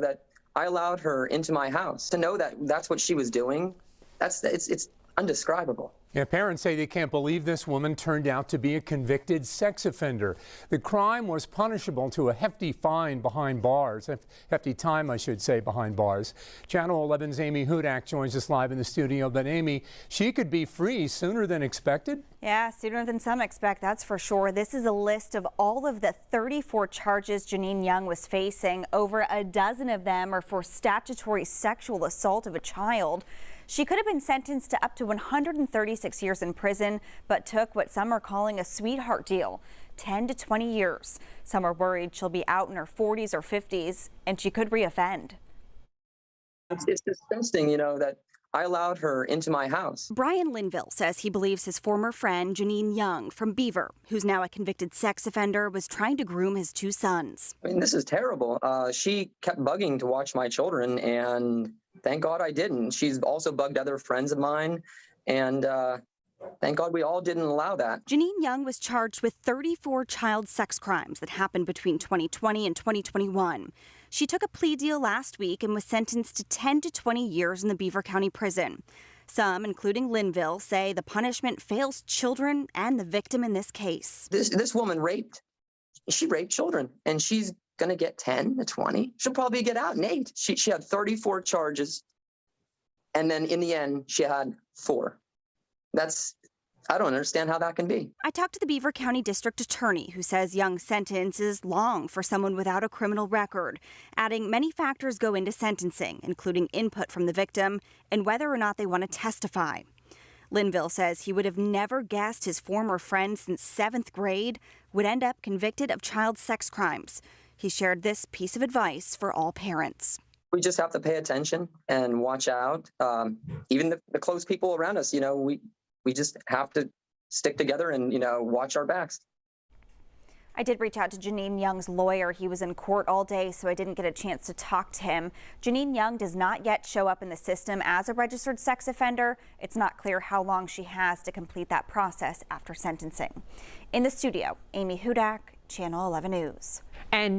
That I allowed her into my house. To know that that's what she was doing, it's undescribable. Yeah, parents say they can't believe this woman turned out to be a convicted sex offender. The crime was punishable to a hefty fine behind bars, a hefty time, I should say, behind bars. Channel 11's Amy Hudak joins us live in the studio. But Amy, she could be free sooner than expected? Yeah, sooner than some expect, that's for sure. This is a list of all of the 34 charges Janine Young was facing. Over a dozen of them are for statutory sexual assault of a child. She could have been sentenced to up to 136 years in prison, but took what some are calling a sweetheart deal, 10 to 20 years. Some are worried she'll be out in her 40s or 50s, and she could reoffend. It's disgusting, that I allowed her into my house. Brian Linville says he believes his former friend Janine Young from Beaver, who's now a convicted sex offender, was trying to groom his two sons. I mean, this is terrible. She kept bugging to watch my children, and thank God I didn't. She's also bugged other friends of mine, and thank God we all didn't allow that. Janine Young was charged with 34 child sex crimes that happened between 2020 and 2021. She took a plea deal last week and was sentenced to 10 to 20 years in the Beaver County Prison. Some, including Linville, say the punishment fails children and the victim in this case. This woman she raped children, and she's going to get 10 to 20. She'll probably get out in 8. She had 34 charges, and then in the end, she had 4. I don't understand how that can be. I talked to the Beaver County District Attorney, who says Young's sentence is long for someone without a criminal record, adding many factors go into sentencing, including input from the victim and whether or not they want to testify. Linville says he would have never guessed his former friend since 7th grade would end up convicted of child sex crimes. He shared this piece of advice for all parents. We just have to pay attention and watch out. Even the close people around us, we just have to stick together and, watch our backs. I did reach out to Janine Young's lawyer. He was in court all day, so I didn't get a chance to talk to him. Janine Young does not yet show up in the system as a registered sex offender. It's not clear how long she has to complete that process after sentencing. In the studio, Amy Hudak, Channel 11 News. And